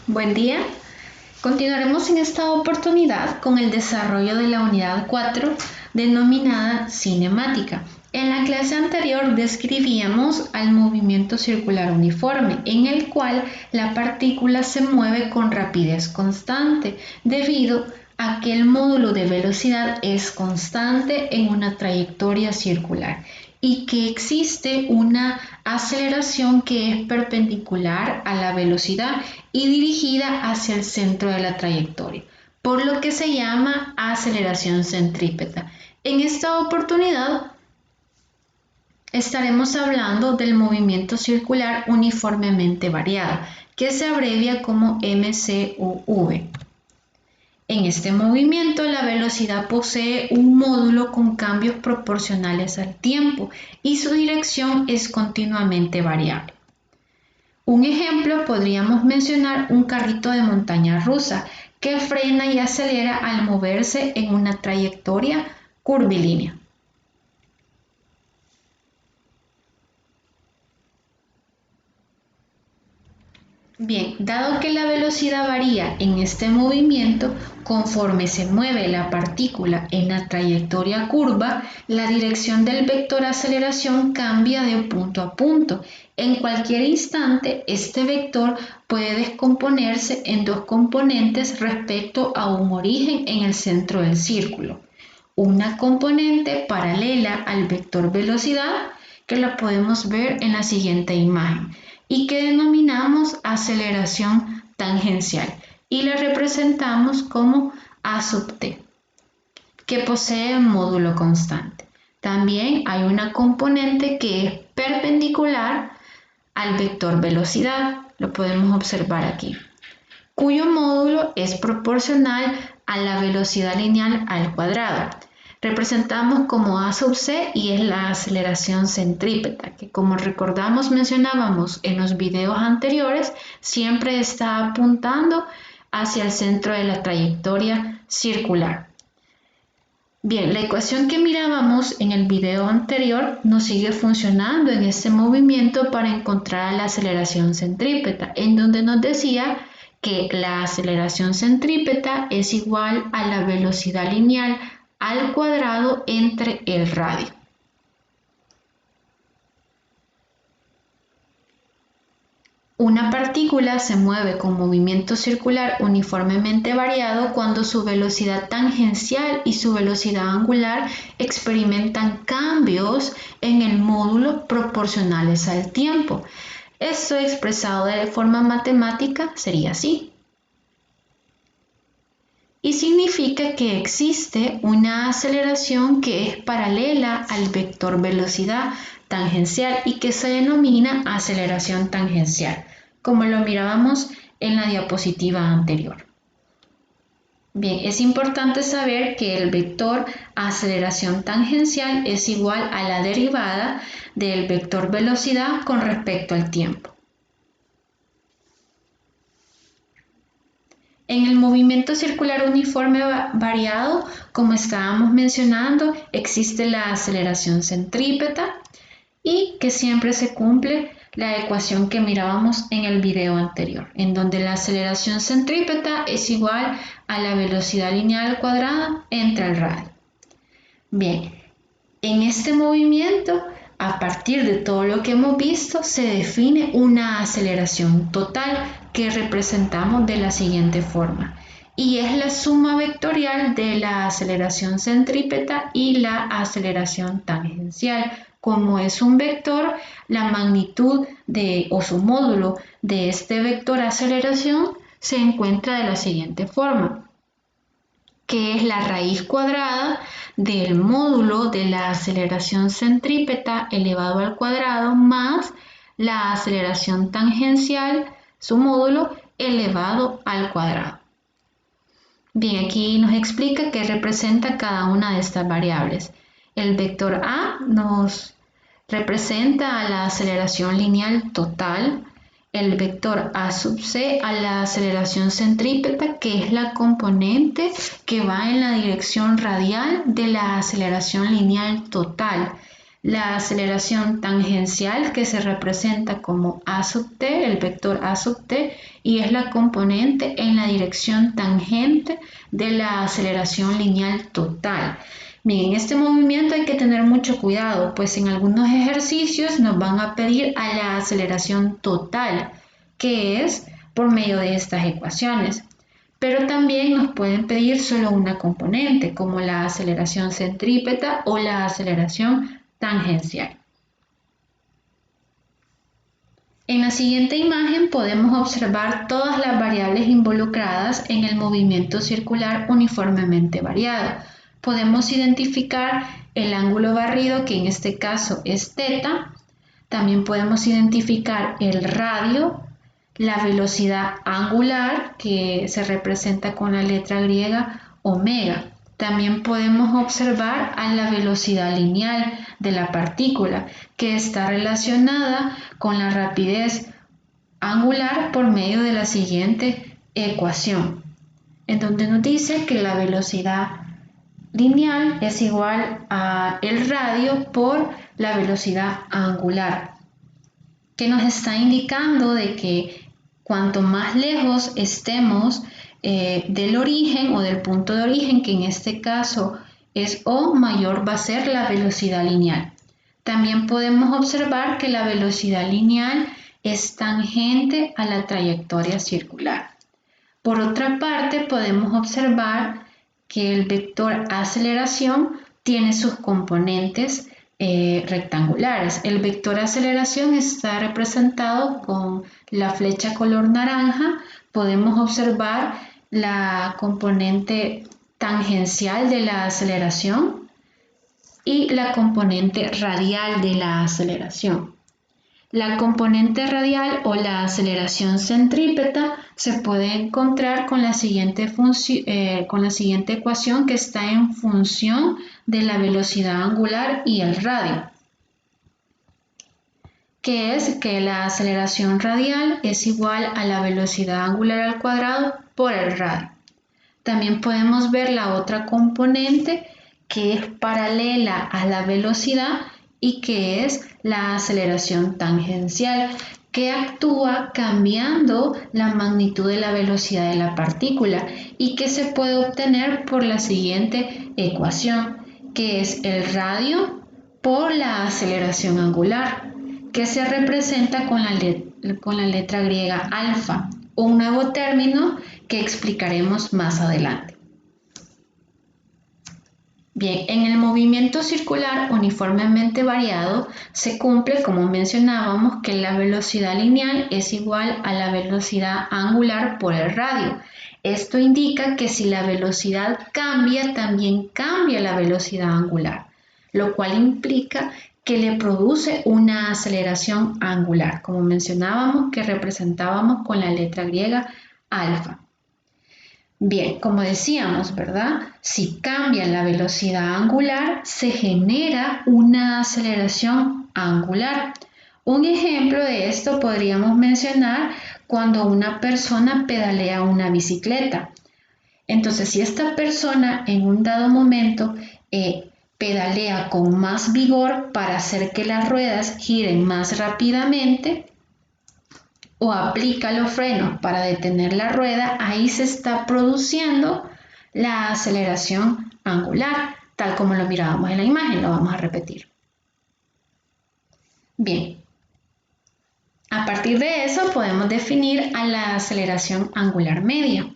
Buen día. Continuaremos en esta oportunidad con el desarrollo de la unidad 4 denominada cinemática. En la clase anterior describíamos al movimiento circular uniforme, en el cual la partícula se mueve con rapidez constante, debido a que el módulo de velocidad es constante en una trayectoria circular y que existe una aceleración que es perpendicular a la velocidad y dirigida hacia el centro de la trayectoria, por lo que se llama aceleración centrípeta. En esta oportunidad estaremos hablando del movimiento circular uniformemente variado, que se abrevia como MCUV. En este movimiento, la velocidad posee un módulo con cambios proporcionales al tiempo y su dirección es continuamente variable. Un ejemplo podríamos mencionar un carrito de montaña rusa que frena y acelera al moverse en una trayectoria curvilínea. Bien, dado que la velocidad varía en este movimiento, conforme se mueve la partícula en la trayectoria curva, la dirección del vector aceleración cambia de punto a punto. En cualquier instante, este vector puede descomponerse en dos componentes respecto a un origen en el centro del círculo. Una componente paralela al vector velocidad, que la podemos ver en la siguiente imagen, y que denominamos aceleración tangencial y la representamos como A sub t, que posee módulo constante. También hay una componente que es perpendicular al vector velocidad, lo podemos observar aquí, cuyo módulo es proporcional a la velocidad lineal al cuadrado. Representamos como A sub c y es la aceleración centrípeta, que como mencionábamos en los videos anteriores, siempre está apuntando hacia el centro de la trayectoria circular. Bien, la ecuación que mirábamos en el video anterior nos sigue funcionando en este movimiento para encontrar la aceleración centrípeta, en donde nos decía que la aceleración centrípeta es igual a la velocidad lineal al cuadrado entre el radio. Una partícula se mueve con movimiento circular uniformemente variado cuando su velocidad tangencial y su velocidad angular experimentan cambios en el módulo proporcionales al tiempo. Esto expresado de forma matemática sería así. Y significa que existe una aceleración que es paralela al vector velocidad tangencial y que se denomina aceleración tangencial, como lo mirábamos en la diapositiva anterior. Bien, es importante saber que el vector aceleración tangencial es igual a la derivada del vector velocidad con respecto al tiempo. En el movimiento circular uniforme variado, como estábamos mencionando, existe la aceleración centrípeta y que siempre se cumple la ecuación que mirábamos en el video anterior, en donde la aceleración centrípeta es igual a la velocidad lineal cuadrada entre el radio. Bien, en este movimiento, a partir de todo lo que hemos visto, se define una aceleración total que representamos de la siguiente forma, y es la suma vectorial de la aceleración centrípeta y la aceleración tangencial. Como es un vector, la magnitud o su módulo de este vector aceleración se encuentra de la siguiente forma, que es la raíz cuadrada del módulo de la aceleración centrípeta elevado al cuadrado más la aceleración tangencial, su módulo, elevado al cuadrado. Bien, aquí nos explica qué representa cada una de estas variables. El vector A nos representa a la aceleración lineal total, el vector A sub c a la aceleración centrípeta, que es la componente que va en la dirección radial de la aceleración lineal total. la aceleración tangencial, que se representa como a sub t, el vector a sub t, y es la componente en la dirección tangente de la aceleración lineal total. Bien, en este movimiento hay que tener mucho cuidado, pues en algunos ejercicios nos van a pedir a la aceleración total, que es por medio de estas ecuaciones. Pero también nos pueden pedir solo una componente, como la aceleración centrípeta o la aceleración tangencial. En la siguiente imagen podemos observar todas las variables involucradas en el movimiento circular uniformemente variado. Podemos identificar el ángulo barrido, que en este caso es θ. También podemos identificar el radio, la velocidad angular, que se representa con la letra griega omega. También podemos observar a la velocidad lineal de la partícula, que está relacionada con la rapidez angular por medio de la siguiente ecuación, en donde nos dice que la velocidad lineal es igual a el radio por la velocidad angular, que nos está indicando de que cuanto más lejos estemos del origen o del punto de origen, que en este caso es O, mayor va a ser la velocidad lineal. También podemos observar que la velocidad lineal es tangente a la trayectoria circular. Por otra parte, podemos observar que el vector aceleración tiene sus componentes rectangulares. El vector aceleración está representado con la flecha color naranja. Podemos observar la componente tangencial de la aceleración y la componente radial de la aceleración. La componente radial o la aceleración centrípeta se puede encontrar con la siguiente ecuación, que está en función de la velocidad angular y el radio, que es que la aceleración radial es igual a la velocidad angular al cuadrado por el radio. También podemos ver la otra componente, que es paralela a la velocidad y que es la aceleración tangencial, que actúa cambiando la magnitud de la velocidad de la partícula y que se puede obtener por la siguiente ecuación, que es el radio por la aceleración angular, que se representa con la letra griega alfa, un nuevo término que explicaremos más adelante. Bien, en el movimiento circular uniformemente variado se cumple, como mencionábamos, que la velocidad lineal es igual a la velocidad angular por el radio. Esto indica que si la velocidad cambia, también cambia la velocidad angular, lo cual implica que le produce una aceleración angular, como mencionábamos, que representábamos con la letra griega alfa. Bien, como decíamos, ¿verdad? Si cambia la velocidad angular, se genera una aceleración angular. Un ejemplo de esto podríamos mencionar cuando una persona pedalea una bicicleta. Entonces, si esta persona en un dado momento pedalea con más vigor para hacer que las ruedas giren más rápidamente, o aplica los frenos para detener la rueda, ahí se está produciendo la aceleración angular, tal como lo mirábamos en la imagen. Lo vamos a repetir. Bien, a partir de eso podemos definir a la aceleración angular media,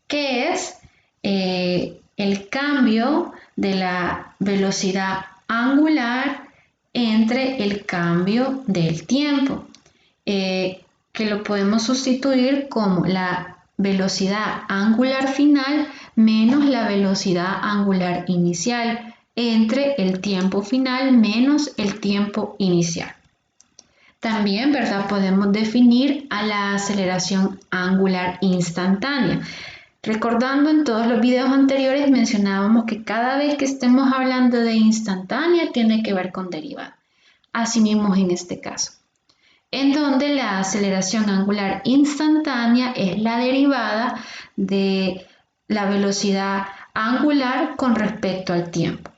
que es el cambio de la velocidad angular entre el cambio del tiempo. Que lo podemos sustituir como la velocidad angular final menos la velocidad angular inicial entre el tiempo final menos el tiempo inicial. También, ¿verdad? Podemos definir a la aceleración angular instantánea. Recordando, en todos los videos anteriores mencionábamos que cada vez que estemos hablando de instantánea tiene que ver con derivada. Asimismo en este caso, en donde la aceleración angular instantánea es la derivada de la velocidad angular con respecto al tiempo.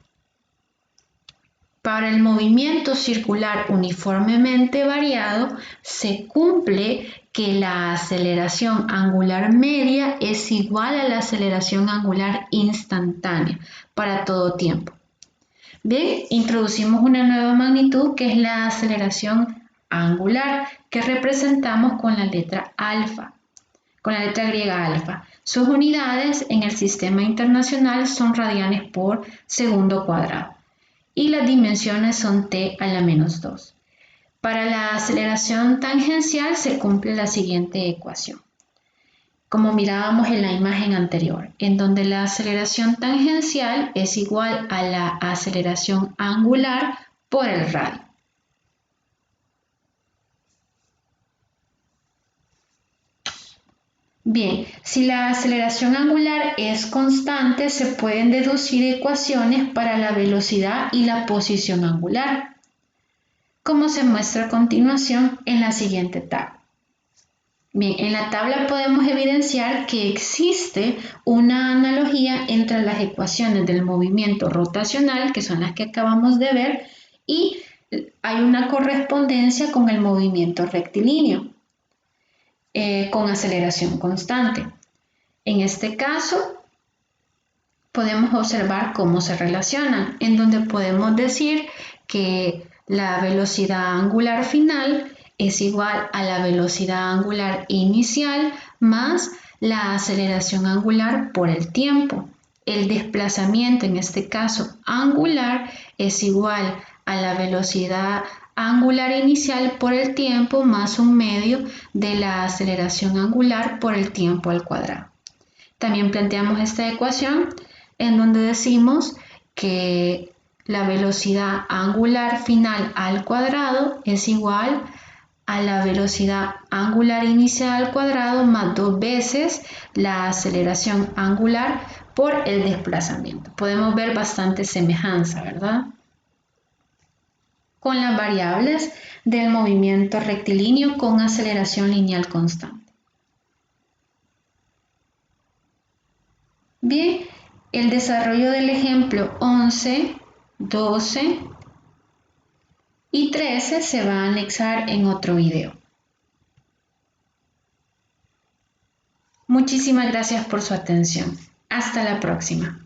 Para el movimiento circular uniformemente variado, se cumple que la aceleración angular media es igual a la aceleración angular instantánea para todo tiempo. Bien, introducimos una nueva magnitud que es la aceleración angular, que representamos con la letra alfa, con la letra griega alfa. Sus unidades en el sistema internacional son radianes por segundo cuadrado y las dimensiones son t a la menos 2. Para la aceleración tangencial se cumple la siguiente ecuación, como mirábamos en la imagen anterior, en donde la aceleración tangencial es igual a la aceleración angular por el radio. Bien, si la aceleración angular es constante, se pueden deducir ecuaciones para la velocidad y la posición angular, como se muestra a continuación en la siguiente tabla. Bien, en la tabla podemos evidenciar que existe una analogía entre las ecuaciones del movimiento rotacional, que son las que acabamos de ver, y hay una correspondencia con el movimiento rectilíneo, con aceleración constante. En este caso, podemos observar cómo se relacionan, en donde podemos decir que la velocidad angular final es igual a la velocidad angular inicial más la aceleración angular por el tiempo. El desplazamiento, en este caso angular, es igual a la velocidad angular inicial por el tiempo más un medio de la aceleración angular por el tiempo al cuadrado. También planteamos esta ecuación en donde decimos que la velocidad angular final al cuadrado es igual a la velocidad angular inicial al cuadrado más 2 veces la aceleración angular por el desplazamiento. Podemos ver bastante semejanza, ¿verdad? Con las variables del movimiento rectilíneo con aceleración lineal constante. Bien, el desarrollo del ejemplo 11, 12 y 13 se va a anexar en otro video. Muchísimas gracias por su atención. Hasta la próxima.